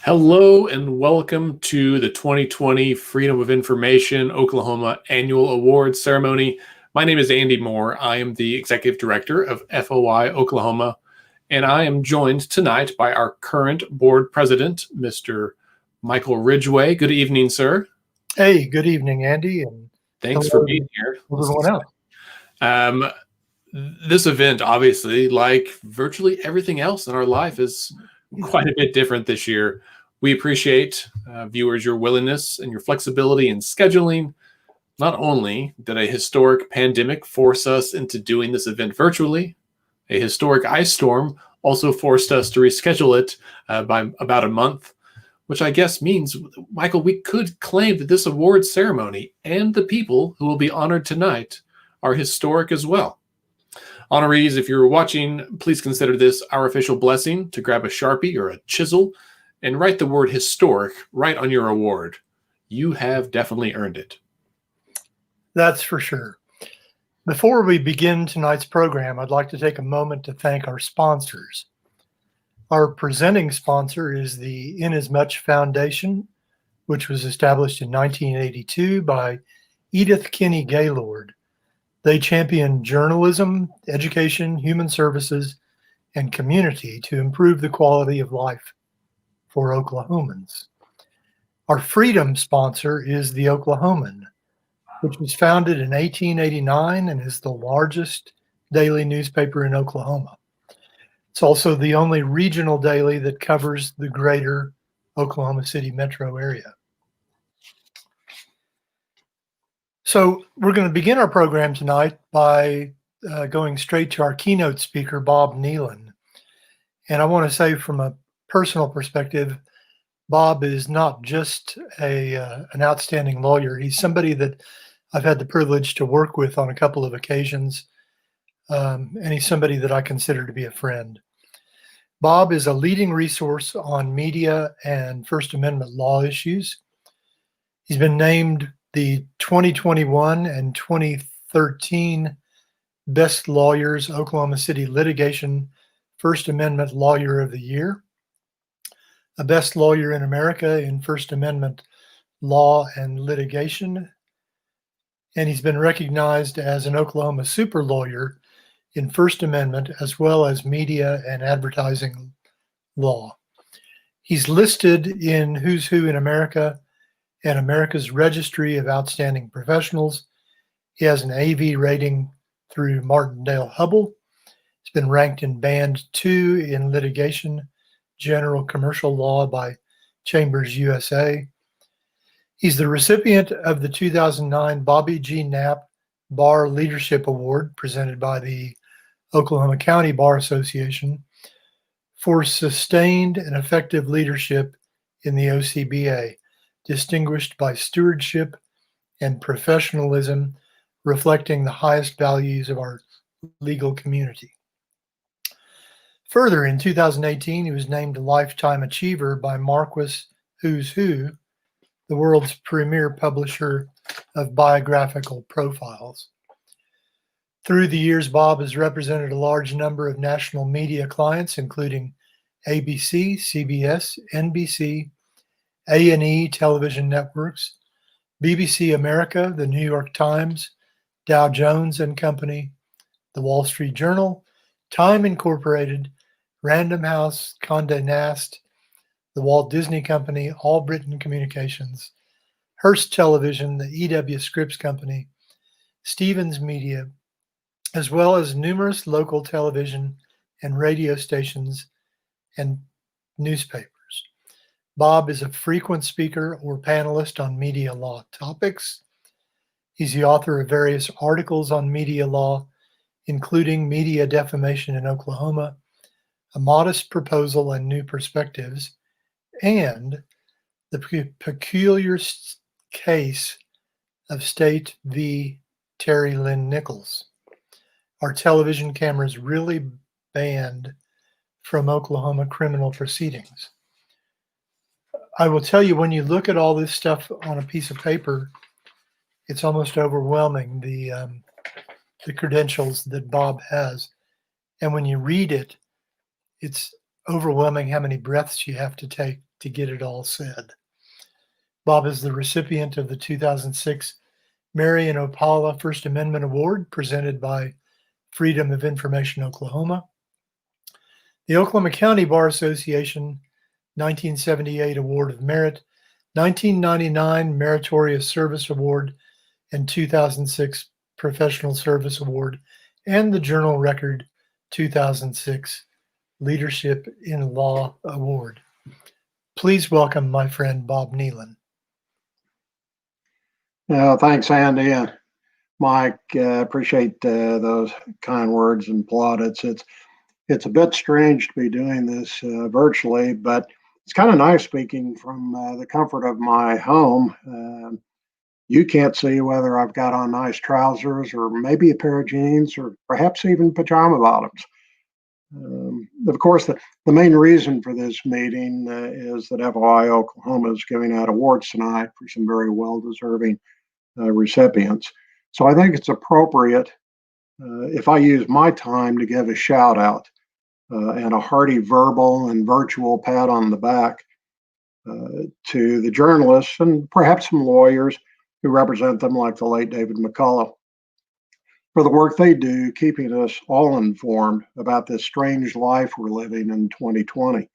Hello and welcome to the 2020 Freedom of Information Oklahoma Annual Awards Ceremony. My name is Andy Moore. I am the Executive Director of FOI Oklahoma, and I am joined tonight by our current board president, Mr. Michael Ridgway. Good evening, sir. Hey, good evening, Andy, and Thanks for being here. everyone else. This event, obviously, like virtually everything else in our life, is quite a bit different this year. We appreciate, viewers, your willingness and your flexibility in scheduling. Not only did a historic pandemic force us into doing this event virtually, a historic ice storm also forced us to reschedule it by about a month, which I guess means, Michael, we could claim that this awards ceremony and the people who will be honored tonight are historic as well. Honorees, if you're watching, please consider this our official blessing to grab a Sharpie or a chisel and write the word historic right on your award. You have definitely earned it. That's for sure. Before we begin tonight's program, I'd like to take a moment to thank our sponsors. Our presenting sponsor is the Inasmuch Foundation, which was established in 1982 by Edith Kinney Gaylord. They champion journalism, education, human services, and community to improve the quality of life for Oklahomans. Our freedom sponsor is The Oklahoman, which was founded in 1889 and is the largest daily newspaper in Oklahoma. It's also the only regional daily that covers the greater Oklahoma City metro area. So we're going to begin our program tonight by going straight to our keynote speaker, Bob Nealon. And I want to say from a personal perspective, Bob is not just an outstanding lawyer. He's somebody that I've had the privilege to work with on a couple of occasions, and he's somebody that I consider to be a friend. Bob is a leading resource on media and First Amendment law issues. He's been named the 2021 and 2013 Best Lawyers Oklahoma City Litigation First Amendment Lawyer of the Year, a Best Lawyer in America in First Amendment Law and Litigation, and he's been recognized as an Oklahoma Super Lawyer in First Amendment as well as media and advertising law. He's listed in Who's Who in America and America's Registry of Outstanding Professionals. He has an AV rating through Martindale-Hubbell. He's been ranked in Band 2 in Litigation, General Commercial Law by Chambers USA. He's the recipient of the 2009 Bobby G. Knapp Bar Leadership Award presented by the Oklahoma County Bar Association for sustained and effective leadership in the OCBA, distinguished by stewardship and professionalism, reflecting the highest values of our legal community. Further, in 2018, he was named a Lifetime Achiever by Marquis Who's Who, the world's premier publisher of biographical profiles. Through the years, Bob has represented a large number of national media clients, including ABC, CBS, NBC, A&E television networks, BBC America, the New York Times, Dow Jones and Company, the Wall Street Journal, Time Incorporated, Random House, Condé Nast, the Walt Disney Company, All-Britain Communications, Hearst Television, the E.W. Scripps Company, Stevens Media, as well as numerous local television and radio stations and newspapers. Bob is a frequent speaker or panelist on media law topics. He's the author of various articles on media law, including Media Defamation in Oklahoma, A Modest Proposal and New Perspectives, and The Peculiar Case of State v. Terry Lynn Nichols. Are television cameras really banned from Oklahoma criminal proceedings? I will tell you, when you look at all this stuff on a piece of paper, it's almost overwhelming, the credentials that Bob has. And when you read it, it's overwhelming how many breaths you have to take to get it all said. Bob is the recipient of the 2006 Marion Opala First Amendment Award presented by Freedom of Information Oklahoma, the Oklahoma County Bar Association 1978 Award of Merit, 1999 Meritorious Service Award, and 2006 Professional Service Award, and the Journal Record 2006 Leadership in Law Award. Please welcome my friend Bob Nealon. Thanks, Andy and Mike. Appreciate those kind words and plaudits. It's a bit strange to be doing this virtually, but it's kind of nice speaking from the comfort of my home. You can't see whether I've got on nice trousers or maybe a pair of jeans or perhaps even pajama bottoms. Of course, the main reason for this meeting is that FOI Oklahoma is giving out awards tonight for some very well-deserving recipients. So I think it's appropriate if I use my time to give a shout out and a hearty verbal and virtual pat on the back to the journalists and perhaps some lawyers who represent them, like the late David McCullough, for the work they do keeping us all informed about this strange life we're living in 2020.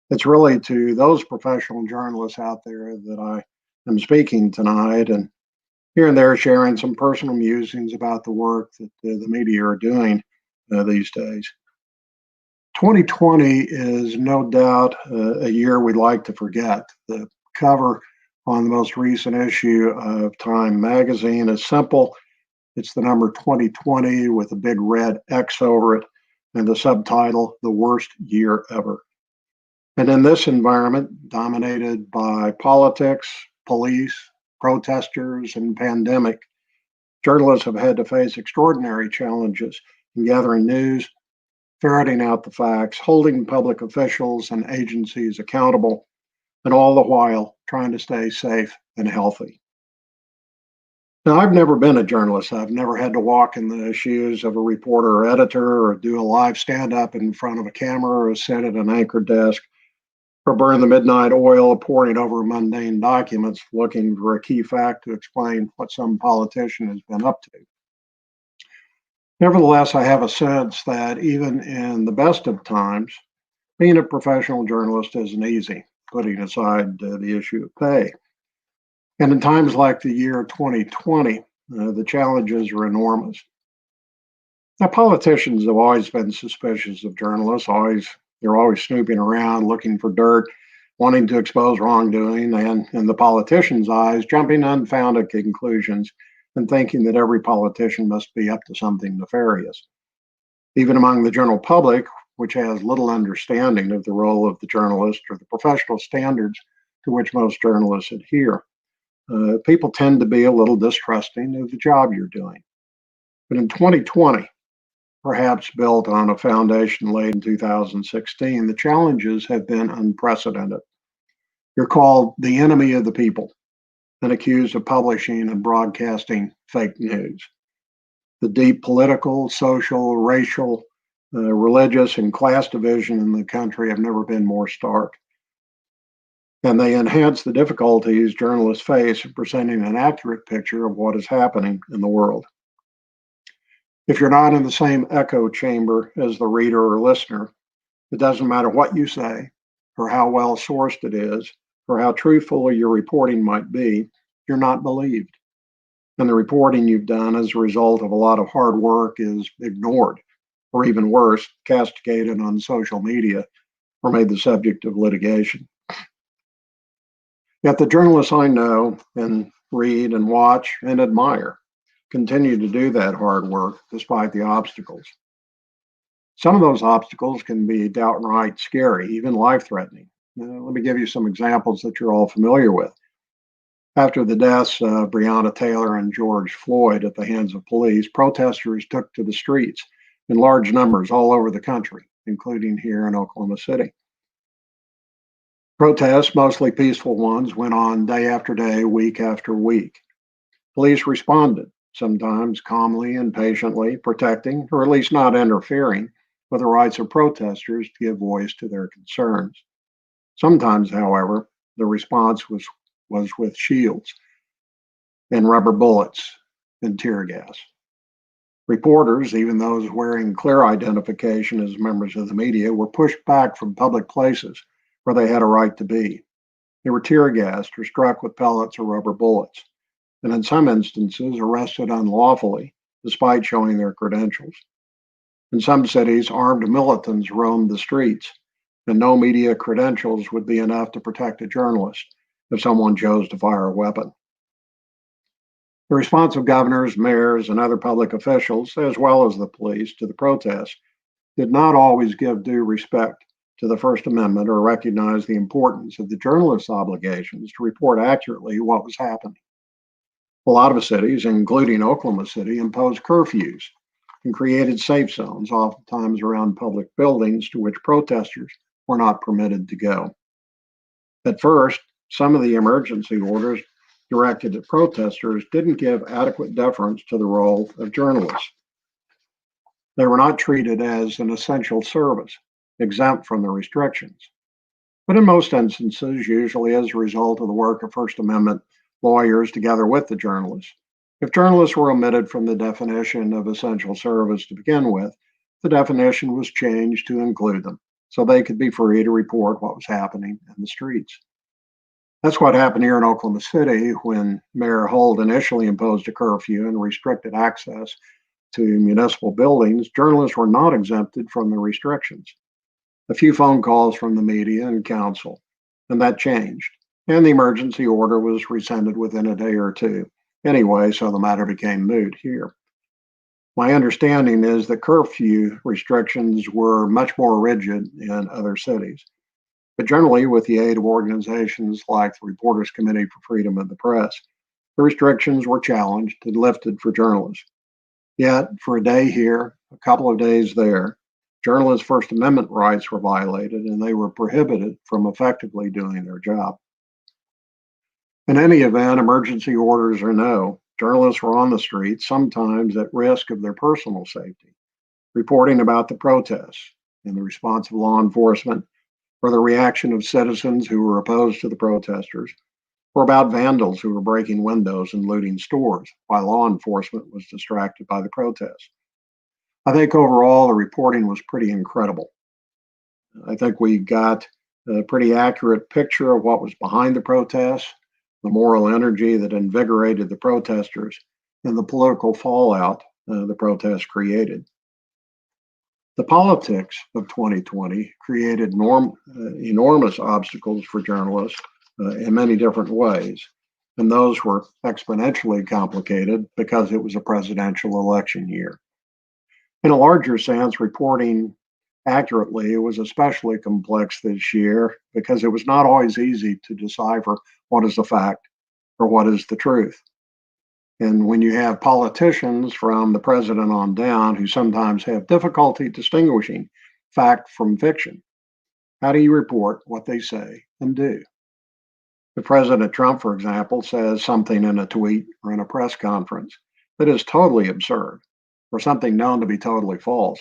It's really to those professional journalists out there that I am speaking tonight, and here and there sharing some personal musings about the work that the media are doing these days. 2020 is no doubt a year we'd like to forget. The cover on the most recent issue of Time magazine is simple. It's the number 2020 with a big red X over it and the subtitle, The Worst Year Ever. And in this environment, dominated by politics, police, protesters, and pandemic, journalists have had to face extraordinary challenges in gathering news, ferreting out the facts, holding public officials and agencies accountable, and all the while trying to stay safe and healthy. Now, I've never been a journalist. I've never had to walk in the shoes of a reporter or editor or do a live stand-up in front of a camera or sit at an anchor desk or burn the midnight oil poring over mundane documents looking for a key fact to explain what some politician has been up to. Nevertheless, I have a sense that even in the best of times, being a professional journalist isn't easy, putting aside the issue of pay. And in times like the year 2020, the challenges are enormous. Now, politicians have always been suspicious of journalists. They're always snooping around, looking for dirt, wanting to expose wrongdoing, and in the politicians' eyes, jumping to unfounded conclusions and thinking that every politician must be up to something nefarious. Even among the general public, which has little understanding of the role of the journalist or the professional standards to which most journalists adhere, people tend to be a little distrusting of the job you're doing. But in 2020, perhaps built on a foundation laid in 2016, the challenges have been unprecedented. You're called the enemy of the people and accused of publishing and broadcasting fake news. The deep political, social, racial, religious, and class division in the country have never been more stark. And they enhance the difficulties journalists face in presenting an accurate picture of what is happening in the world. If you're not in the same echo chamber as the reader or listener, it doesn't matter what you say or how well sourced it is or how truthful your reporting might be, you're not believed. And the reporting you've done as a result of a lot of hard work is ignored, or even worse, castigated on social media or made the subject of litigation. Yet the journalists I know and read and watch and admire continue to do that hard work despite the obstacles. Some of those obstacles can be downright scary, even life-threatening. Let me give you some examples that you're all familiar with. After the deaths of Breonna Taylor and George Floyd at the hands of police, protesters took to the streets in large numbers all over the country, including here in Oklahoma City. Protests, mostly peaceful ones, went on day after day, week after week. Police responded, sometimes calmly and patiently, protecting, or at least not interfering, with the rights of protesters to give voice to their concerns. Sometimes, however, the response was with shields and rubber bullets and tear gas. Reporters, even those wearing clear identification as members of the media, were pushed back from public places where they had a right to be. They were tear gassed or struck with pellets or rubber bullets, and in some instances, arrested unlawfully despite showing their credentials. In some cities, armed militants roamed the streets, and no media credentials would be enough to protect a journalist if someone chose to fire a weapon. The response of governors, mayors, and other public officials, as well as the police, to the protests did not always give due respect to the First Amendment or recognize the importance of the journalist's obligations to report accurately what was happening. A lot of cities, including Oklahoma City, imposed curfews and created safe zones, oftentimes around public buildings to which protesters were not permitted to go. At first, some of the emergency orders directed at protesters didn't give adequate deference to the role of journalists. They were not treated as an essential service, exempt from the restrictions. But in most instances, usually as a result of the work of First Amendment lawyers together with the journalists, if journalists were omitted from the definition of essential service to begin with, the definition was changed to include them so they could be free to report what was happening in the streets. That's what happened here in Oklahoma City when Mayor Holt initially imposed a curfew and restricted access to municipal buildings. Journalists were not exempted from the restrictions. A few phone calls from the media and council, and that changed. And the emergency order was rescinded within a day or two. Anyway, so the matter became moot here. My understanding is that curfew restrictions were much more rigid in other cities. But generally, with the aid of organizations like the Reporters Committee for Freedom of the Press, the restrictions were challenged and lifted for journalists. Yet, for a day here, a couple of days there, journalists' First Amendment rights were violated and they were prohibited from effectively doing their job. In any event, emergency orders or no, journalists were on the streets, sometimes at risk of their personal safety, reporting about the protests and the response of law enforcement, or the reaction of citizens who were opposed to the protesters, or about vandals who were breaking windows and looting stores while law enforcement was distracted by the protests. I think overall the reporting was pretty incredible. I think we got a pretty accurate picture of what was behind the protests, the moral energy that invigorated the protesters, and the political fallout the protests created. The politics of 2020 created enormous obstacles for journalists in many different ways, and those were exponentially complicated because it was a presidential election year. In a larger sense, reporting accurately was especially complex this year because it was not always easy to decipher what is the fact or what is the truth. And when you have politicians from the president on down who sometimes have difficulty distinguishing fact from fiction, how do you report what they say and do? If President Trump, for example, says something in a tweet or in a press conference that is totally absurd or something known to be totally false,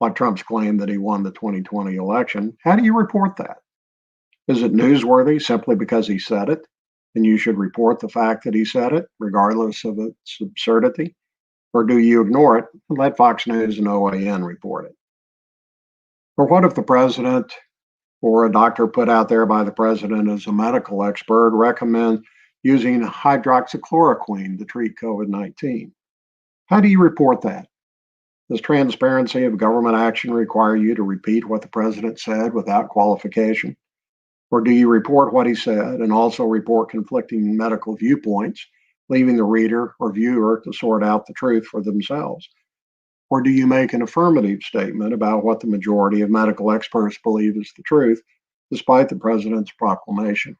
like Trump's claim that he won the 2020 election, how do you report that? Is it newsworthy simply because he said it? And you should report the fact that he said it, regardless of its absurdity? Or do you ignore it and let Fox News and OAN report it? Or what if the president or a doctor put out there by the president as a medical expert recommend using hydroxychloroquine to treat COVID-19? How do you report that? Does transparency of government action require you to repeat what the president said without qualification? Or do you report what he said and also report conflicting medical viewpoints, leaving the reader or viewer to sort out the truth for themselves? Or do you make an affirmative statement about what the majority of medical experts believe is the truth, despite the president's proclamation?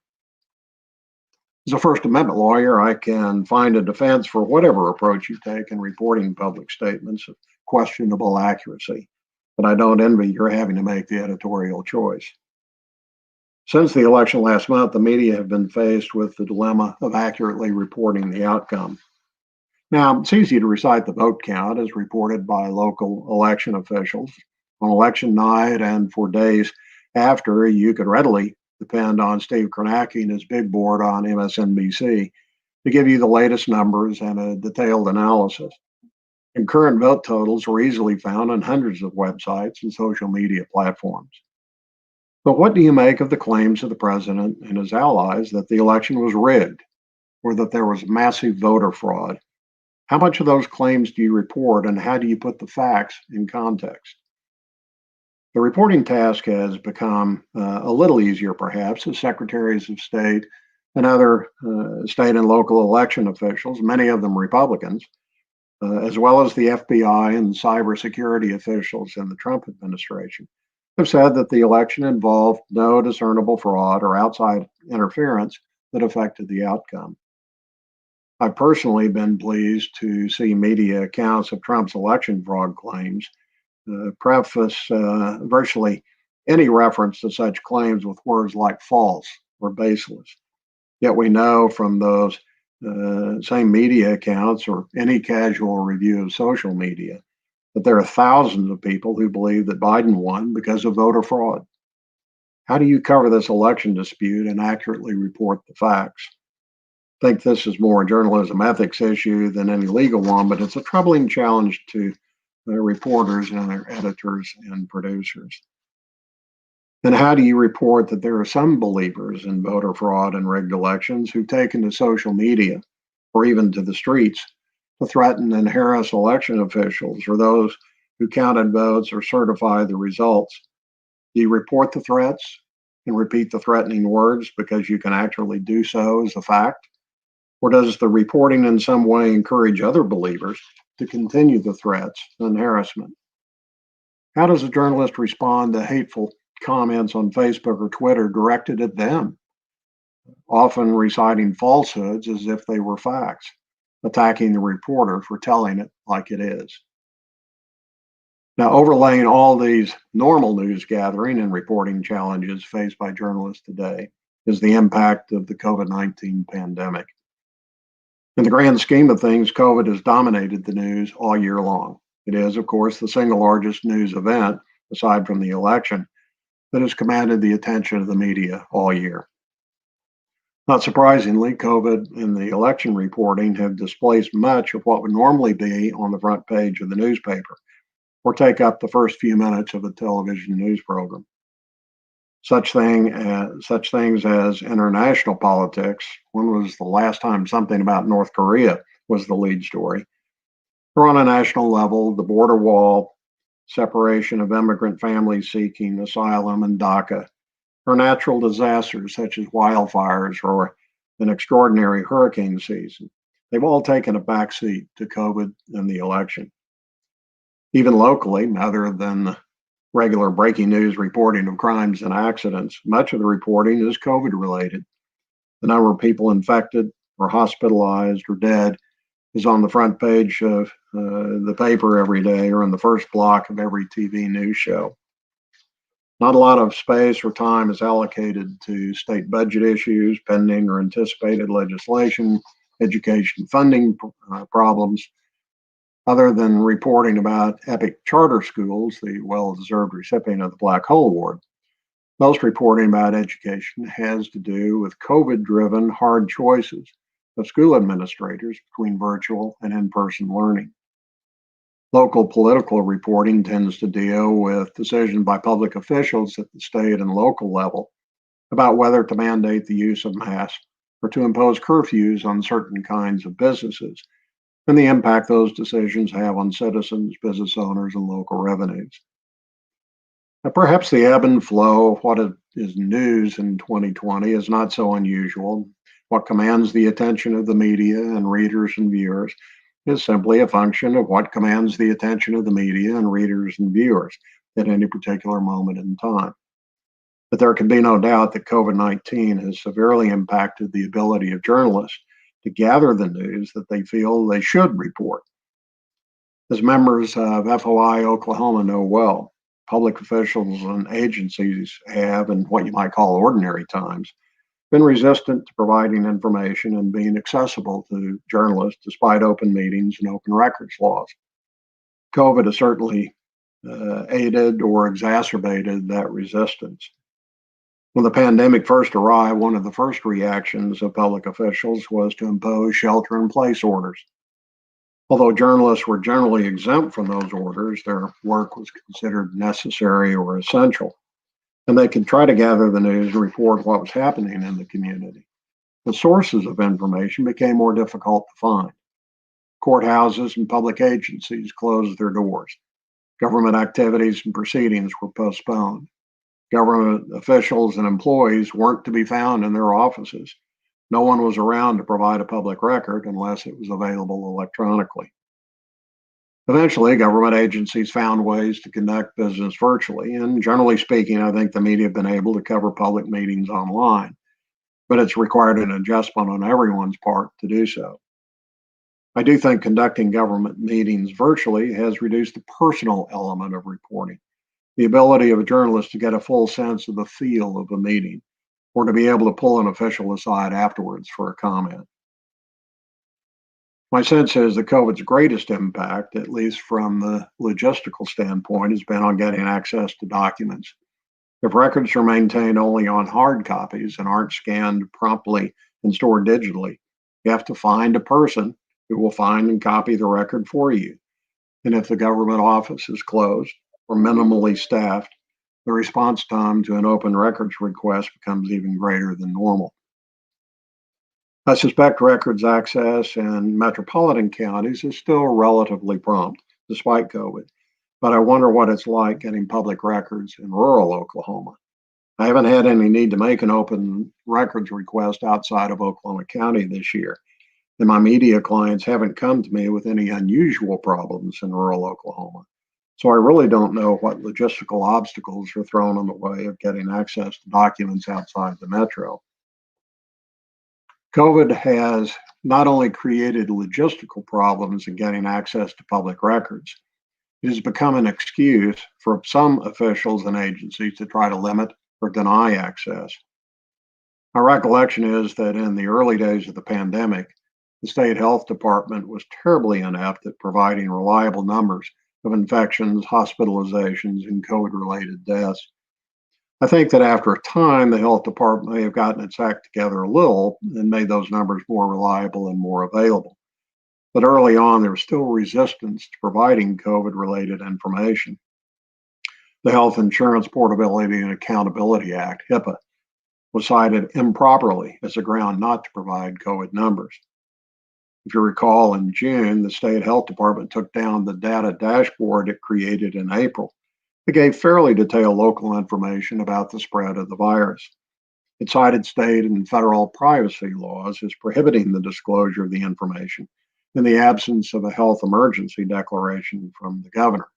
As a First Amendment lawyer, I can find a defense for whatever approach you take in reporting public statements of questionable accuracy, but I don't envy your having to make the editorial choice. Since the election last month, the media have been faced with the dilemma of accurately reporting the outcome. Now, it's easy to recite the vote count as reported by local election officials. On election night and for days after, you could readily depend on Steve Kornacki and his big board on MSNBC to give you the latest numbers and a detailed analysis. And current vote totals were easily found on hundreds of websites and social media platforms. But what do you make of the claims of the president and his allies that the election was rigged or that there was massive voter fraud? How much of those claims do you report, and how do you put the facts in context? The reporting task has become a little easier, perhaps, as secretaries of state and other state and local election officials, many of them Republicans, as well as the FBI and cybersecurity officials in the Trump administration, have said that the election involved no discernible fraud or outside interference that affected the outcome. I've personally been pleased to see media accounts of Trump's election fraud claims preface virtually any reference to such claims with words like false or baseless. Yet we know from those same media accounts or any casual review of social media that there are thousands of people who believe that Biden won because of voter fraud. How do you cover this election dispute and accurately report the facts? I think this is more a journalism ethics issue than any legal one, but it's a troubling challenge to reporters and their editors and producers. And how do you report that there are some believers in voter fraud and rigged elections who've taken to social media or even to the streets to threaten and harass election officials or those who counted votes or certify the results? Do you report the threats and repeat the threatening words because you can actually do so as a fact? Or does the reporting in some way encourage other believers to continue the threats and harassment? How does a journalist respond to hateful comments on Facebook or Twitter directed at them, often reciting falsehoods as if they were facts, attacking the reporter for telling it like it is? Now, overlaying all these normal news gathering and reporting challenges faced by journalists today is the impact of the COVID-19 pandemic. In the grand scheme of things, COVID has dominated the news all year long. It is, of course, the single largest news event, aside from the election, that has commanded the attention of the media all year. Not surprisingly, COVID and the election reporting have displaced much of what would normally be on the front page of the newspaper or take up the first few minutes of a television news program. Such things as international politics. When was the last time something about North Korea was the lead story? Or on a national level, the border wall, separation of immigrant families seeking asylum in DACA, or natural disasters such as wildfires or an extraordinary hurricane season. They've all taken a backseat to COVID and the election. Even locally, other than the regular breaking news reporting of crimes and accidents, much of the reporting is COVID related. The number of people infected or hospitalized or dead is on the front page of the paper every day or in the first block of every TV news show. Not a lot of space or time is allocated to state budget issues, pending or anticipated legislation, education funding problems, other than reporting about Epic Charter Schools, the well-deserved recipient of the Black Hole Award. Most reporting about education has to do with COVID-driven hard choices of school administrators between virtual and in-person learning. Local political reporting tends to deal with decisions by public officials at the state and local level about whether to mandate the use of masks or to impose curfews on certain kinds of businesses, and the impact those decisions have on citizens, business owners, and local revenues. Now, perhaps the ebb and flow of what is news in 2020 is not so unusual. What commands the attention of the media and readers and viewers is simply a function of what commands the attention of the media and readers and viewers at any particular moment in time. But there can be no doubt that COVID-19 has severely impacted the ability of journalists to gather the news that they feel they should report. As members of FOI Oklahoma know well, public officials and agencies have, in what you might call ordinary times, been resistant to providing information and being accessible to journalists despite open meetings and open records laws. COVID has certainly aided or exacerbated that resistance. When the pandemic first arrived, one of the first reactions of public officials was to impose shelter-in-place orders. Although journalists were generally exempt from those orders, their work was considered necessary or essential, and they could try to gather the news and report what was happening in the community. The sources of information became more difficult to find. Courthouses and public agencies closed their doors. Government activities and proceedings were postponed. Government officials and employees weren't to be found in their offices. No one was around to provide a public record unless it was available electronically. Eventually, government agencies found ways to conduct business virtually, and generally speaking, I think the media have been able to cover public meetings online, but it's required an adjustment on everyone's part to do so. I do think conducting government meetings virtually has reduced the personal element of reporting, the ability of a journalist to get a full sense of the feel of a meeting, or to be able to pull an official aside afterwards for a comment. My sense is that COVID's greatest impact, at least from the logistical standpoint, has been on getting access to documents. If records are maintained only on hard copies and aren't scanned promptly and stored digitally, you have to find a person who will find and copy the record for you. And if the government office is closed or minimally staffed, the response time to an open records request becomes even greater than normal. I suspect records access in metropolitan counties is still relatively prompt, despite COVID, but I wonder what it's like getting public records in rural Oklahoma. I haven't had any need to make an open records request outside of Oklahoma County this year, and my media clients haven't come to me with any unusual problems in rural Oklahoma. So I really don't know what logistical obstacles are thrown in the way of getting access to documents outside the metro. COVID has not only created logistical problems in getting access to public records, it has become an excuse for some officials and agencies to try to limit or deny access. My recollection is that in the early days of the pandemic, the state health department was terribly inept at providing reliable numbers of infections, hospitalizations, and COVID-related deaths. I think that after a time, the health department may have gotten its act together a little and made those numbers more reliable and more available. But early on, there was still resistance to providing COVID-related information. The Health Insurance Portability and Accountability Act, HIPAA, was cited improperly as a ground not to provide COVID numbers. If you recall, in June, the state health department took down the data dashboard it created in April. It gave fairly detailed local information about the spread of the virus. It cited state and federal privacy laws as prohibiting the disclosure of the information in the absence of a health emergency declaration from the governor.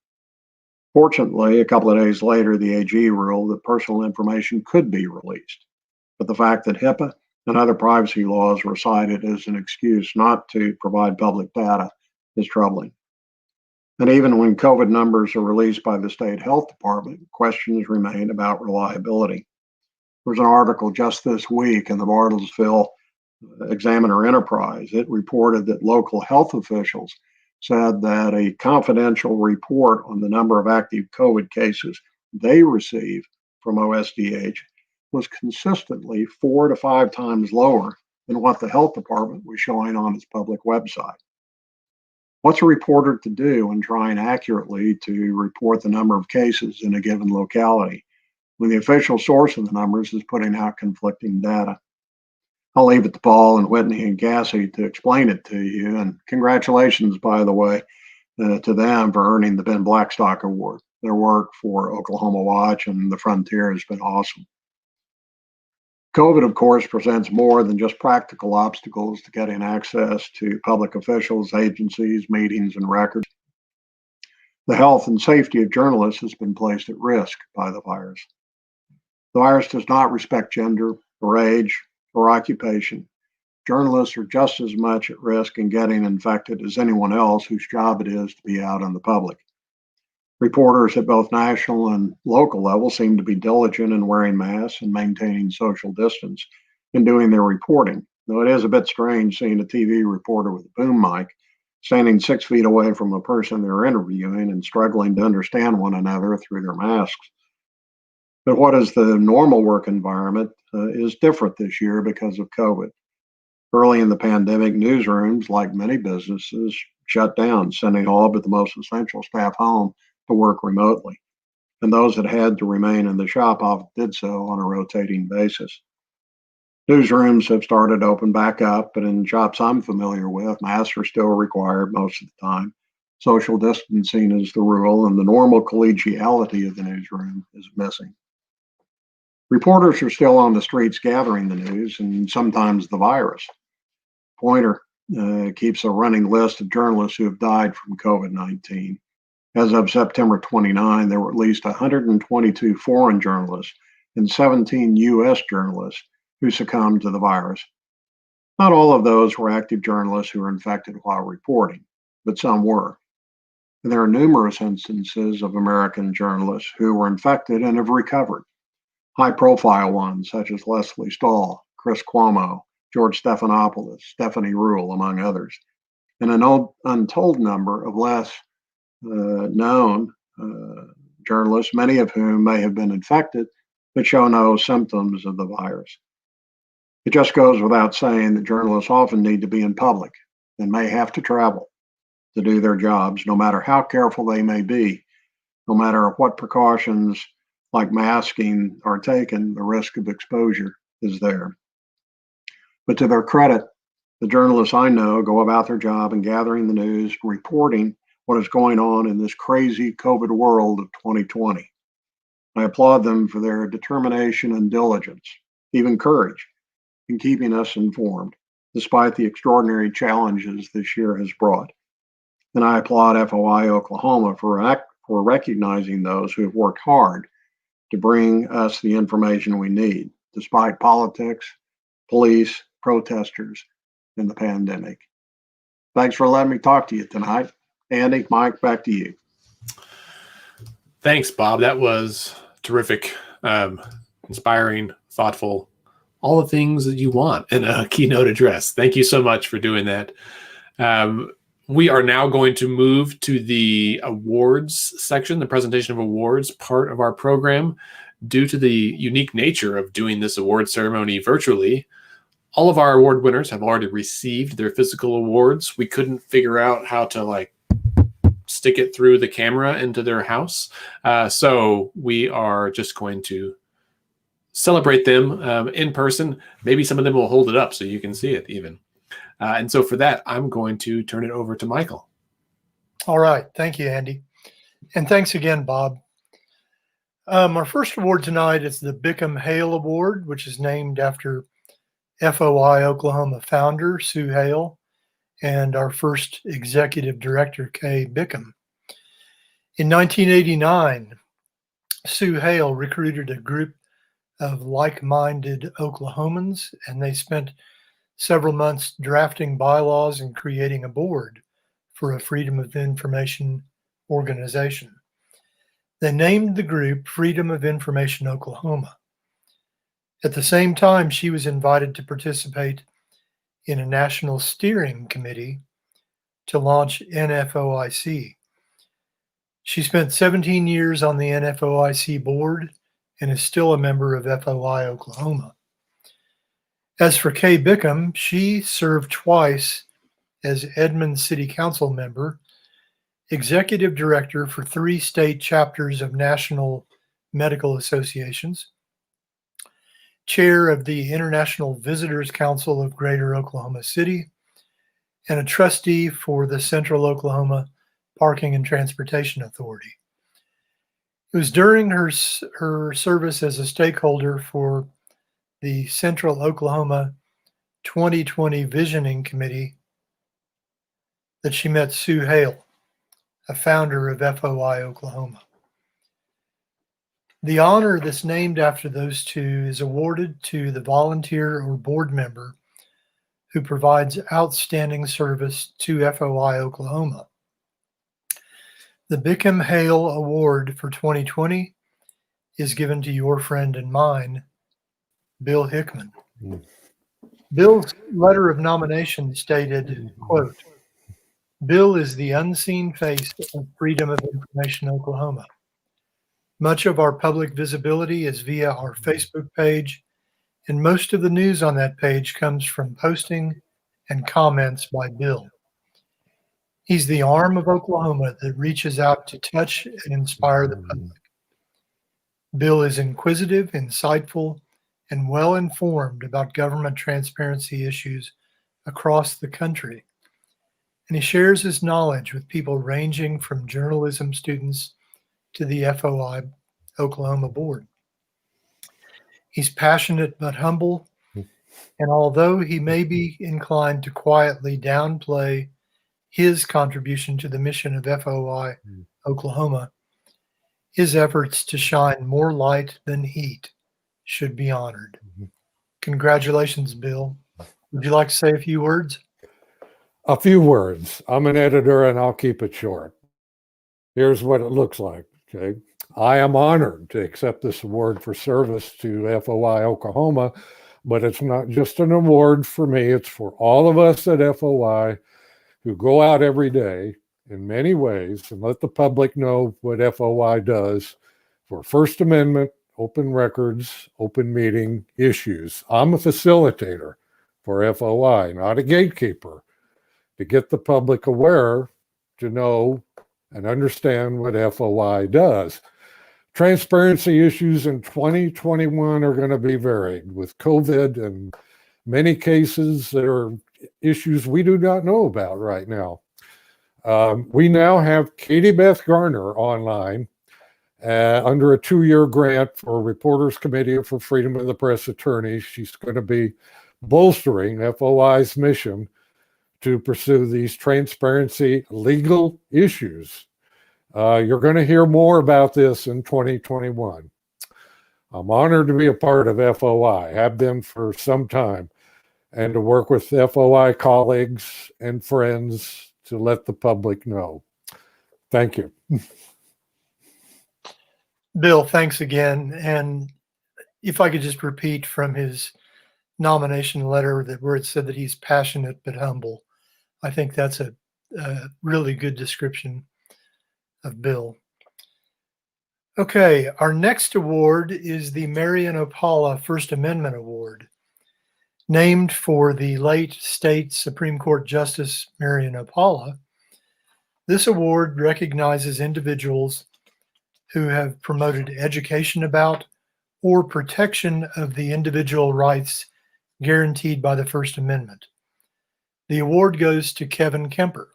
Fortunately, a couple of days later, the AG ruled that personal information could be released. But the fact that HIPAA and other privacy laws were cited as an excuse not to provide public data is troubling. And even when COVID numbers are released by the state health department, questions remain about reliability. There was an article just this week in the Bartlesville Examiner Enterprise. It reported that local health officials said that a confidential report on the number of active COVID cases they receive from OSDH was consistently 4 to 5 times lower than what the health department was showing on its public website. What's a reporter to do when trying accurately to report the number of cases in a given locality when the official source of the numbers is putting out conflicting data? I'll leave it to Paul and Whitney and Cassie to explain it to you. And congratulations, by the way, to them for earning the Ben Blackstock Award. Their work for Oklahoma Watch and the Frontier has been awesome. COVID, of course, presents more than just practical obstacles to getting access to public officials, agencies, meetings, and records. The health and safety of journalists has been placed at risk by the virus. The virus does not respect gender or age or occupation. Journalists are just as much at risk in getting infected as anyone else whose job it is to be out in the public. Reporters at both national and local levels seem to be diligent in wearing masks and maintaining social distance in doing their reporting, though it is a bit strange seeing a TV reporter with a boom mic standing 6 feet away from a person they're interviewing and struggling to understand one another through their masks. But what is the normal work environment is different this year because of COVID. Early in the pandemic, newsrooms, like many businesses, shut down, sending all but the most essential staff home to work remotely. And those that had to remain in the shop often did so on a rotating basis. Newsrooms have started to open back up, but in shops I'm familiar with, masks are still required most of the time. Social distancing is the rule, and the normal collegiality of the newsroom is missing. Reporters are still on the streets gathering the news and sometimes the virus. Poynter keeps a running list of journalists who have died from COVID-19. As of September 29, there were at least 122 foreign journalists and 17 U.S. journalists who succumbed to the virus. Not all of those were active journalists who were infected while reporting, but some were. And there are numerous instances of American journalists who were infected and have recovered. High-profile ones such as Lesley Stahl, Chris Cuomo, George Stephanopoulos, Stephanie Ruhle, among others, and an untold number of less known journalists, many of whom may have been infected but show no symptoms of the virus. It just goes without saying that journalists often need to be in public and may have to travel to do their jobs, no matter how careful they may be, no matter what precautions like masking are taken, the risk of exposure is there. But to their credit, the journalists I know go about their job in gathering the news, reporting what is going on in this crazy COVID world of 2020. I applaud them for their determination and diligence, even courage, in keeping us informed, despite the extraordinary challenges this year has brought. And I applaud FOI Oklahoma for recognizing those who have worked hard to bring us the information we need, despite politics, police, protesters, and the pandemic. Thanks for letting me talk to you tonight. Andy, Mike, back to you. Thanks, Bob. That was terrific, inspiring, thoughtful, all the things that you want in a keynote address. Thank you so much for doing that. We are now going to move to the awards section, the presentation of awards part of our program. Due to the unique nature of doing this award ceremony virtually, all of our award winners have already received their physical awards. We couldn't figure out how to stick it through the camera into their house. So we are just going to celebrate them in person. Maybe some of them will hold it up so you can see it even. And so for that, I'm going to turn it over to Michael. All right. Thank you, Andy. And thanks again, Bob. Our first award tonight is the Bickham Hale Award, which is named after FOI Oklahoma founder Sue Hale and our first executive director, Kay Bickham. In 1989, Sue Hale recruited a group of like-minded Oklahomans, and they spent several months drafting bylaws and creating a board for a Freedom of Information organization. They named the group Freedom of Information Oklahoma. At the same time, she was invited to participate in a national steering committee to launch NFOIC. She spent 17 years on the NFOIC board and is still a member of FOI Oklahoma. As for Kay Bickham, she served twice as Edmond City Council member, executive director for 3 state chapters of national medical associations, chair of the International Visitors Council of Greater Oklahoma City, and a trustee for the Central Oklahoma Parking and Transportation Authority. It was during her service as a stakeholder for the Central Oklahoma 2020 Visioning Committee that she met Sue Hale, a founder of FOI Oklahoma. The honor that's named after those two is awarded to the volunteer or board member who provides outstanding service to FOI Oklahoma. The Bickham Hale Award for 2020 is given to your friend and mine, Bill Hickman. Bill's letter of nomination stated, quote, "Bill is the unseen face of Freedom of Information Oklahoma. Much of our public visibility is via our Facebook page, and most of the news on that page comes from posting and comments by Bill. He's the arm of Oklahoma that reaches out to touch and inspire the public. Bill is inquisitive, insightful, and well informed about government transparency issues across the country. And he shares his knowledge with people ranging from journalism students to the FOI Oklahoma board. He's passionate but humble, and although he may be inclined to quietly downplay his contribution to the mission of FOI Oklahoma, his efforts to shine more light than heat should be honored. Congratulations, Bill. Would you like to say a few words? A few words. I'm an editor and I'll keep it short. Here's what it looks like. Okay. I am honored to accept this award for service to FOI Oklahoma, but it's not just an award for me. It's for all of us at FOI who go out every day in many ways and let the public know what FOI does for First Amendment, open records, open meeting issues. I'm a facilitator for FOI, not a gatekeeper, to get the public aware, to know and understand what FOI does. Transparency issues in 2021 are going to be varied with COVID, and many cases there are issues we do not know about right now. We now have Katie Beth Garner online under a 2-year grant for Reporters Committee for Freedom of the Press attorneys. She's going to be bolstering FOI's mission to pursue these transparency legal issues. You're going to hear more about this in 2021. I'm honored to be a part of FOI, have been for some time, and to work with FOI colleagues and friends to let the public know. Thank you. Bill, thanks again. And if I could just repeat from his nomination letter where it said that he's passionate but humble, I think that's a really good description of Bill. Okay, our next award is the Marion Opala First Amendment Award, named for the late state Supreme Court Justice Marion Opala. This award recognizes individuals who have promoted education about or protection of the individual rights guaranteed by the First Amendment. The award goes to Kevin Kemper.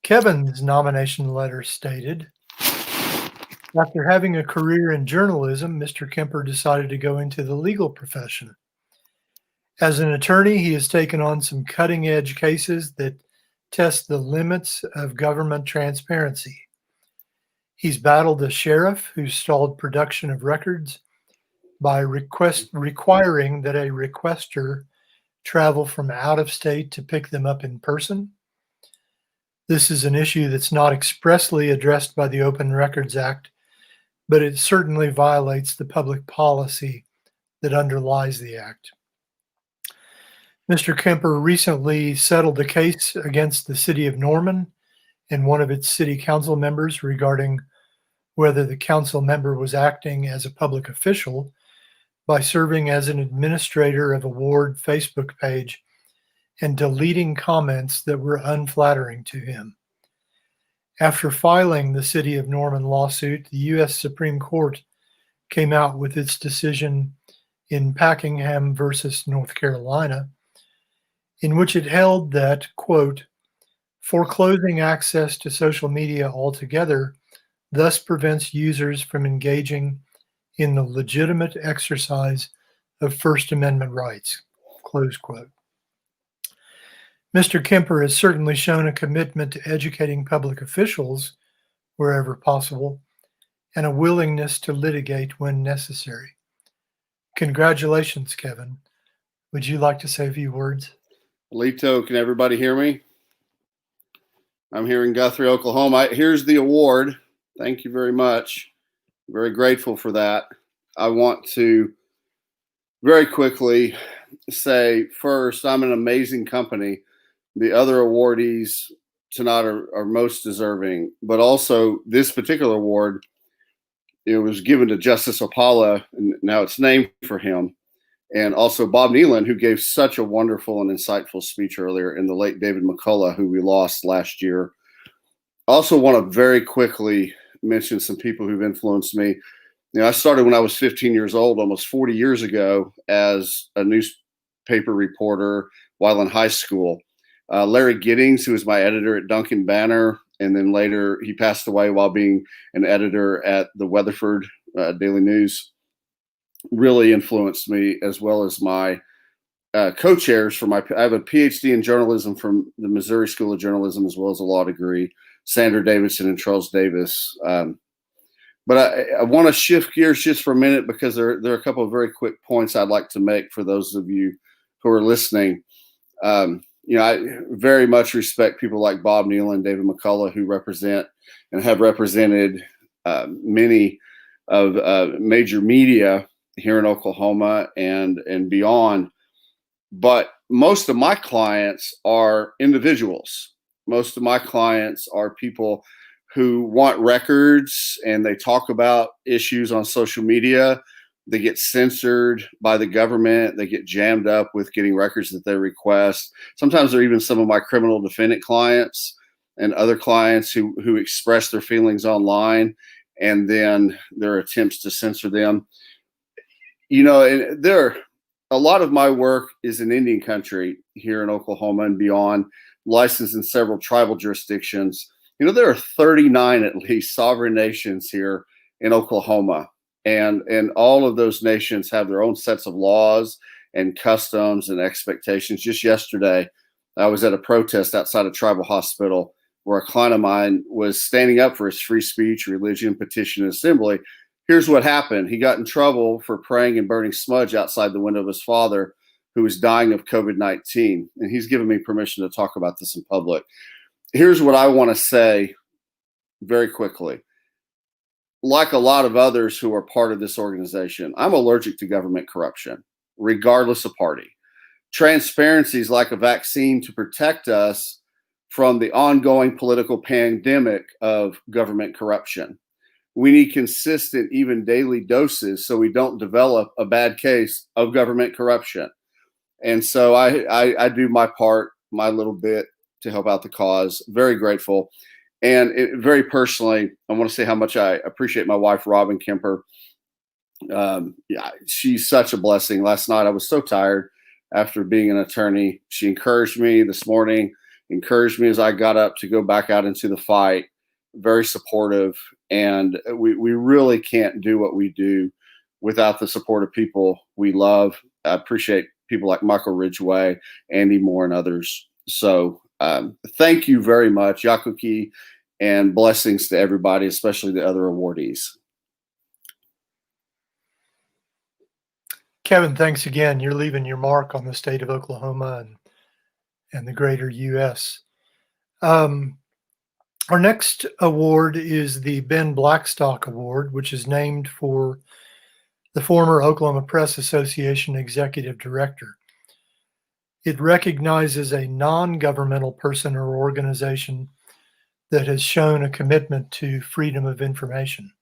Kevin's nomination letter stated, after having a career in journalism, Mr. Kemper decided to go into the legal profession. As an attorney, he has taken on some cutting-edge cases that test the limits of government transparency. He's battled a sheriff who stalled production of records by requiring that a requester travel from out of state to pick them up in person. This is an issue that's not expressly addressed by the Open Records Act, but it certainly violates the public policy that underlies the act. Mr. Kemper recently settled a case against the city of Norman and one of its city council members regarding whether the council member was acting as a public official by serving as an administrator of a ward Facebook page and deleting comments that were unflattering to him. After filing the City of Norman lawsuit, the U.S. Supreme Court came out with its decision in Packingham versus North Carolina, in which it held that, quote, foreclosing access to social media altogether thus prevents users from engaging in the legitimate exercise of First Amendment rights, close quote. Mr. Kemper has certainly shown a commitment to educating public officials wherever possible and a willingness to litigate when necessary. Congratulations, Kevin. Would you like to say a few words? Lito, can everybody hear me? I'm here in Guthrie, Oklahoma. Here's the award. Thank you very much. Very grateful for that. I want to very quickly say first, I'm an amazing company. The other awardees tonight are most deserving, but also this particular award it was given to Justice Opala, and now it's named for him. And also Bob Nealon, who gave such a wonderful and insightful speech earlier, and the late David McCullough, who we lost last year. I also want to very quickly mention some people who've influenced me. I started when I was 15 years old, almost 40 years ago, as a newspaper reporter while in high school. Larry Giddings, who was my editor at Duncan Banner, and then later he passed away while being an editor at the Weatherford Daily News, really influenced me, as well as my co-chairs for I have a PhD in journalism from the Missouri School of Journalism, as well as a law degree, Sandra Davidson and Charles Davis. But I want to shift gears just for a minute, because there are a couple of very quick points I'd like to make for those of you who are listening. I very much respect people like Bob Nealon, David McCullough, who represent and have represented many of major media here in Oklahoma and beyond. But most of my clients are individuals. Most of my clients are people who want records, and they talk about issues on social media. They get censored by the government. They get jammed up with getting records that they request. Sometimes they're even some of my criminal defendant clients and other clients who express their feelings online, and then their attempts to censor them. And a lot of my work is in Indian country here in Oklahoma and beyond, licensed in several tribal jurisdictions. There are 39 at least sovereign nations here in Oklahoma. And all of those nations have their own sets of laws and customs and expectations. Just yesterday, I was at a protest outside a tribal hospital where a client of mine was standing up for his free speech, religion, petition, and assembly. Here's what happened. He got in trouble for praying and burning smudge outside the window of his father, who was dying of COVID-19. And he's given me permission to talk about this in public. Here's what I want to say very quickly. Like a lot of others who are part of this organization, I'm allergic to government corruption, regardless of party. Transparency is like a vaccine to protect us from the ongoing political pandemic of government corruption. We need consistent, even daily doses so we don't develop a bad case of government corruption. And so I do my part, my little bit to help out the cause. Very grateful. And very personally, I want to say how much I appreciate my wife, Robin Kemper. She's such a blessing. Last night, I was so tired after being an attorney. She encouraged me this morning, encouraged me as I got up to go back out into the fight. Very supportive. And we really can't do what we do without the support of people we love. I appreciate people like Michael Ridgway, Andy Moore, and others. So thank you very much, Yakuki, and blessings to everybody, especially the other awardees. Kevin, thanks again. You're leaving your mark on the state of Oklahoma and the greater U.S. Our next award is the Ben Blackstock Award, which is named for the former Oklahoma Press Association Executive Director. It recognizes a non-governmental person or organization that has shown a commitment to freedom of information.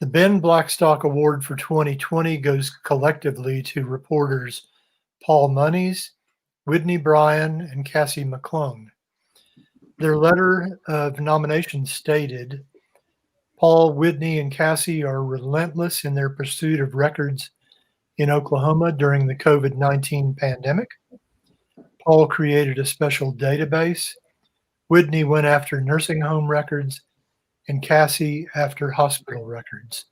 The Ben Blackstock Award for 2020 goes collectively to reporters Paul Monies, Whitney Bryan, and Cassie McClung. Their letter of nomination stated, Paul, Whitney, and Cassie are relentless in their pursuit of records in Oklahoma during the COVID-19 pandemic. Paul created a special database. Whitney went after nursing home records, and Cassie after hospital records.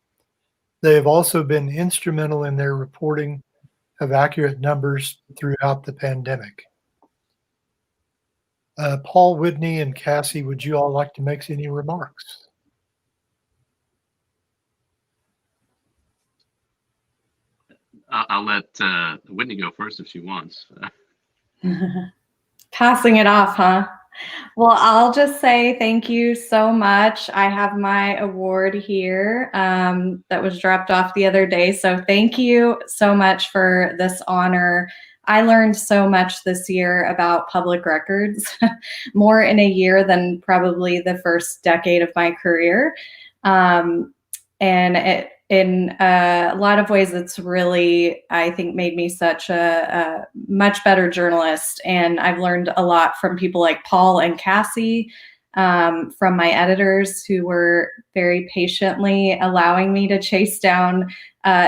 They have also been instrumental in their reporting of accurate numbers throughout the pandemic. Paul, Whitney, and Cassie, would you all like to make any remarks? I'll let Whitney go first if she wants. Passing it off, huh? Well, I'll just say thank you so much. I have my award here that was dropped off the other day. So thank you so much for this honor. I learned so much this year about public records, more in a year than probably the first decade of my career. and in a lot of ways, it's really, I think, made me such a much better journalist. And I've learned a lot from people like Paul and Cassie, from my editors who were very patiently allowing me to chase down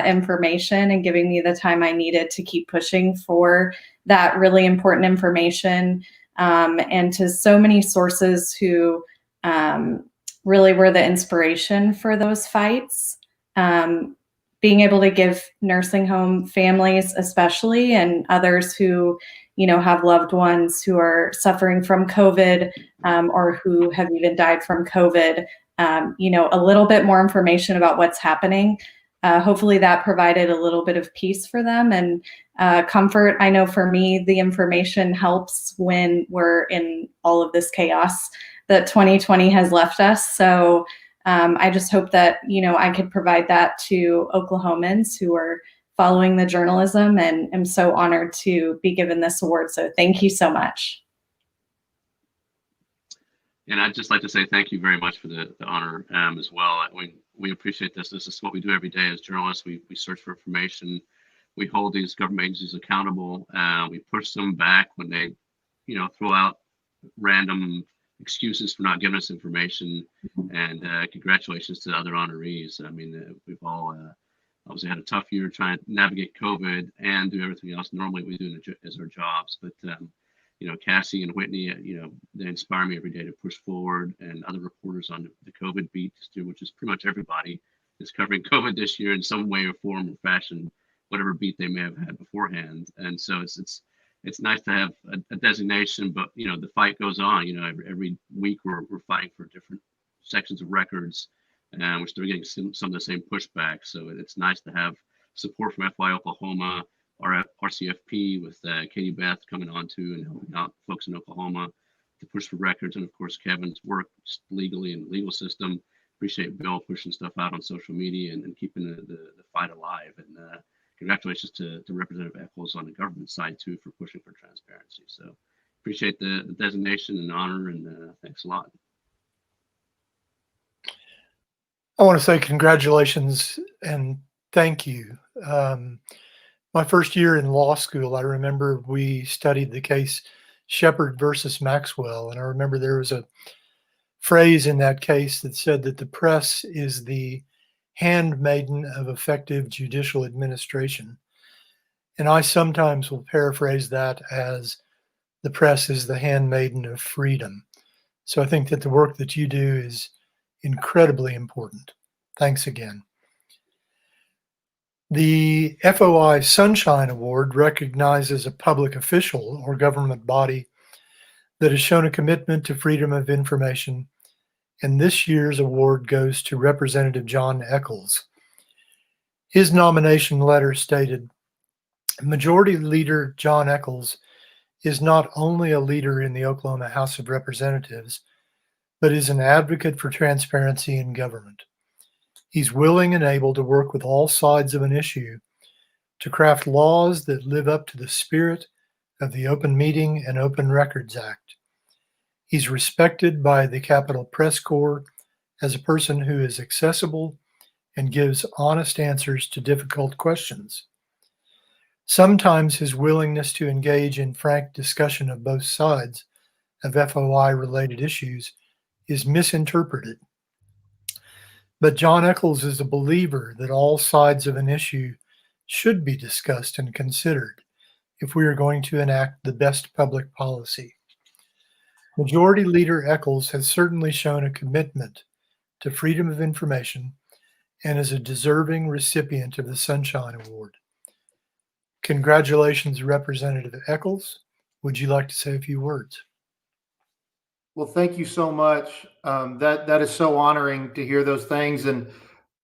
information and giving me the time I needed to keep pushing for that really important information, and to so many sources who really were the inspiration for those fights. Being able to give nursing home families, especially, and others who, have loved ones who are suffering from COVID, or who have even died from COVID, a little bit more information about what's happening. Hopefully that provided a little bit of peace for them and comfort. I know for me, the information helps when we're in all of this chaos that 2020 has left us. So I just hope that, I could provide that to Oklahomans who are following the journalism, and I'm so honored to be given this award. So thank you so much. And I'd just like to say thank you very much for the honor as well. We appreciate this. This is what we do every day as journalists. We search for information. We hold these government agencies accountable. We push them back when they, throw out random excuses for not giving us information. And congratulations to the other honorees. I mean, we've all obviously had a tough year trying to navigate COVID and do everything else normally we do as our jobs. But Cassie and Whitney, they inspire me every day to push forward, and other reporters on the COVID beat, which is pretty much everybody is covering COVID this year in some way or form or fashion, whatever beat they may have had beforehand. And so it's nice to have a designation, but the fight goes on. Every week we're fighting for different sections of records, and we're still getting some of the same pushback. So it's nice to have support from FY Oklahoma, our RCFP with Katie Beth coming on too and helping out folks in Oklahoma to push for records, and of course Kevin's work legally in the legal system. Appreciate Bill pushing stuff out on social media and keeping the fight alive. And congratulations to Representative Echols on the government side too for pushing for transparency. So appreciate the designation and honor, and thanks a lot. I want to say congratulations and thank you. My first year in law school, I remember we studied the case Shepard versus Maxwell. And I remember there was a phrase in that case that said that the press is the handmaiden of effective judicial administration. And I sometimes will paraphrase that as the press is the handmaiden of freedom. So I think that the work that you do is incredibly important. Thanks again. The FOI Sunshine Award recognizes a public official or government body that has shown a commitment to freedom of information, and this year's award goes to Representative John Echols. His nomination letter stated, Majority Leader John Echols is not only a leader in the Oklahoma House of Representatives, but is an advocate for transparency in government. He's willing and able to work with all sides of an issue to craft laws that live up to the spirit of the Open Meeting and Open Records Act. He's respected by the Capitol Press Corps as a person who is accessible and gives honest answers to difficult questions. Sometimes his willingness to engage in frank discussion of both sides of FOI-related issues is misinterpreted. But John Echols is a believer that all sides of an issue should be discussed and considered if we are going to enact the best public policy. Majority Leader Echols has certainly shown a commitment to freedom of information and is a deserving recipient of the Sunshine Award. Congratulations, Representative Echols. Would you like to say a few words? Well, thank you so much. That is so honoring to hear those things. And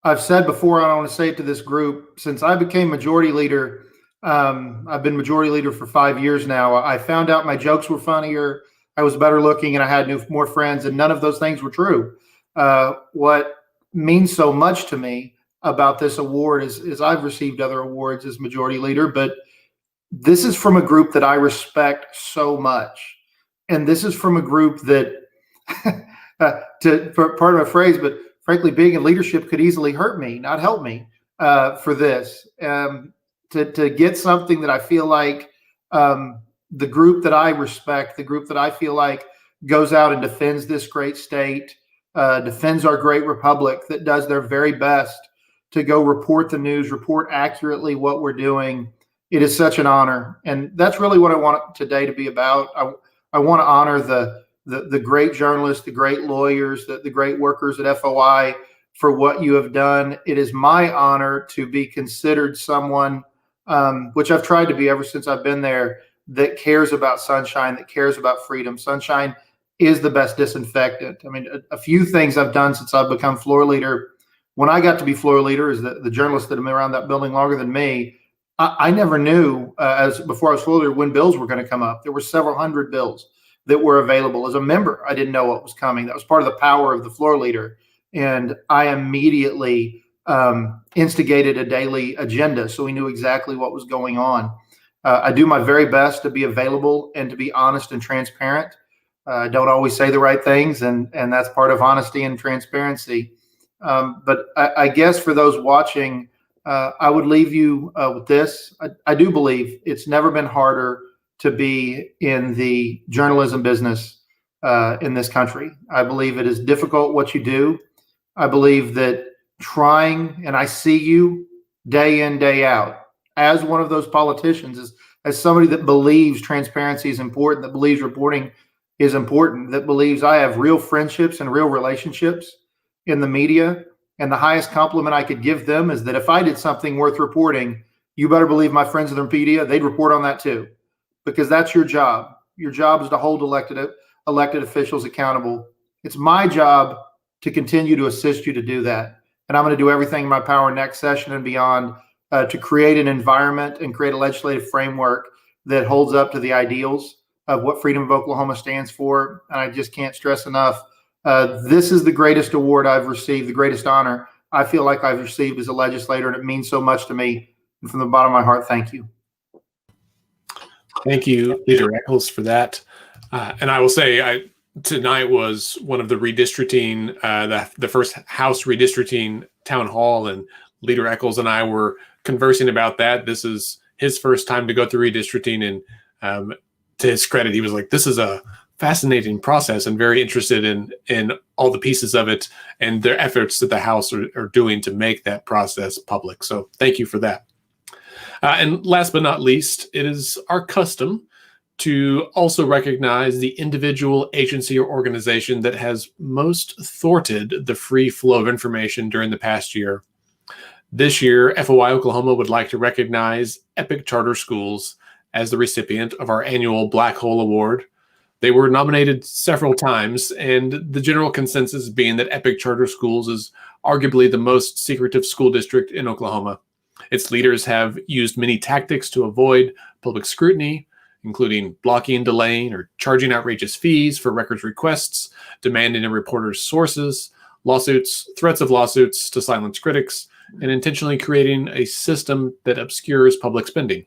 I've said before, I want to say it to this group, since I became majority leader, I've been majority leader for 5 years now. I found out my jokes were funnier, I was better looking, and I had more friends, and none of those things were true. What means so much to me about this award is I've received other awards as majority leader, but this is from a group that I respect so much. And this is from a group that, pardon my phrase, but frankly, being in leadership could easily hurt me, not help me for this. To get something that I feel like the group that I respect, the group that I feel like goes out and defends this great state, defends our great republic, that does their very best to go report the news, report accurately what we're doing. It is such an honor. And that's really what I want today to be about. I want to honor the great journalists, the great lawyers, the great workers at FOI for what you have done. It is my honor to be considered someone, which I've tried to be ever since I've been there, that cares about sunshine, that cares about freedom. Sunshine is the best disinfectant. I mean, a few things I've done since I've become floor leader. When I got to be floor leader, is the journalists that have been around that building longer than me, I never knew as before I was floor leader when bills were going to come up. There were several hundred bills that were available. As a member, I didn't know what was coming. That was part of the power of the floor leader. And I immediately instigated a daily agenda, so we knew exactly what was going on. I do my very best to be available and to be honest and transparent. I don't always say the right things, and that's part of honesty and transparency. But I guess for those watching, I would leave you with this. I do believe it's never been harder to be in the journalism business in this country. I believe it is difficult what you do. I believe that trying, and I see you day in, day out, as one of those politicians, as somebody that believes transparency is important, that believes reporting is important, that believes I have real friendships and real relationships in the media. And the highest compliment I could give them is that if I did something worth reporting, you better believe my friends in the media, they'd report on that too, because that's your job. Your job is to hold elected officials accountable. It's my job to continue to assist you to do that. And I'm going to do everything in my power next session and beyond to create an environment and create a legislative framework that holds up to the ideals of what Freedom of Oklahoma stands for. And I just can't stress enough, this is the greatest award I've received, the greatest honor I feel like I've received as a legislator, and it means so much to me. And from the bottom of my heart, thank you. Thank you, Leader Eccles, for that. And I will say, tonight was one of the redistricting, the first House redistricting town hall, and Leader Eccles and I were conversing about that. This is his first time to go through redistricting, and to his credit, he was like, "This is a fascinating process," and very interested in all the pieces of it and their efforts that the House are doing to make that process public. So thank you for that. And last but not least, it is our custom to also recognize the individual agency or organization that has most thwarted the free flow of information during the past year. This year, FOI Oklahoma would like to recognize Epic Charter Schools as the recipient of our annual Black Hole Award. They were nominated several times, and the general consensus being that Epic Charter Schools is arguably the most secretive school district in Oklahoma. Its leaders have used many tactics to avoid public scrutiny, including blocking, delaying, or charging outrageous fees for records requests, demanding a reporter's sources, lawsuits, threats of lawsuits to silence critics, and intentionally creating a system that obscures public spending.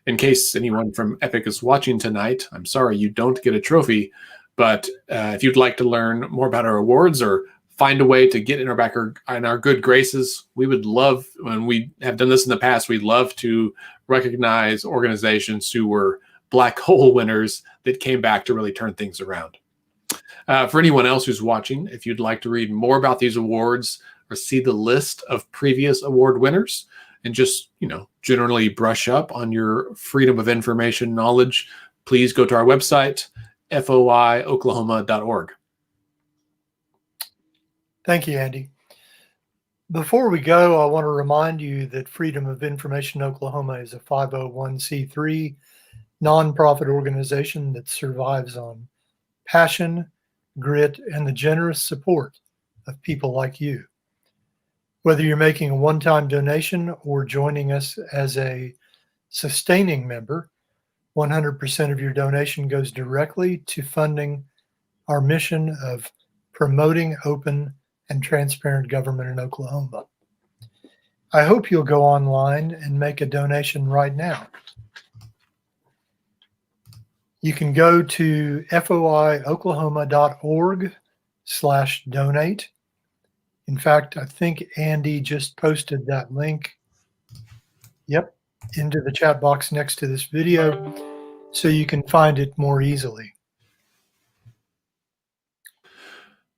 In case anyone from Epic is watching tonight, I'm sorry you don't get a trophy, but if you'd like to learn more about our awards or find a way to get in our good graces, we would love, when we have done this in the past, we'd love to recognize organizations who were Black Hole winners that came back to really turn things around. For anyone else who's watching, if you'd like to read more about these awards or see the list of previous award winners, and just, generally brush up on your freedom of information knowledge, please go to our website, foioklahoma.org. Thank you, Andy. Before we go, I want to remind you that Freedom of Information Oklahoma is a 501c3 nonprofit organization that survives on passion, grit, and the generous support of people like you. Whether you're making a one-time donation or joining us as a sustaining member, 100% of your donation goes directly to funding our mission of promoting open and transparent government in Oklahoma. I hope you'll go online and make a donation right now. You can go to foioklahoma.org/donate. In fact, I think Andy just posted that link. Yep, into the chat box next to this video, so you can find it more easily.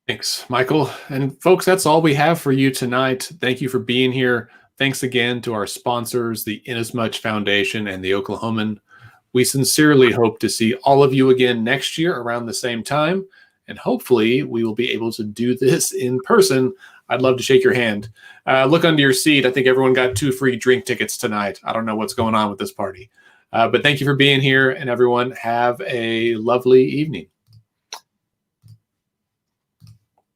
Thanks, Michael. And folks, that's all we have for you tonight. Thank you for being here. Thanks again to our sponsors, the Inasmuch Foundation and the Oklahoman. We sincerely hope to see all of you again next year around the same time. And hopefully we will be able to do this in person. I'd love to shake your hand. Look under your seat. I think everyone got 2 free drink tickets tonight. I don't know what's going on with this party. But thank you for being here, and everyone have a lovely evening.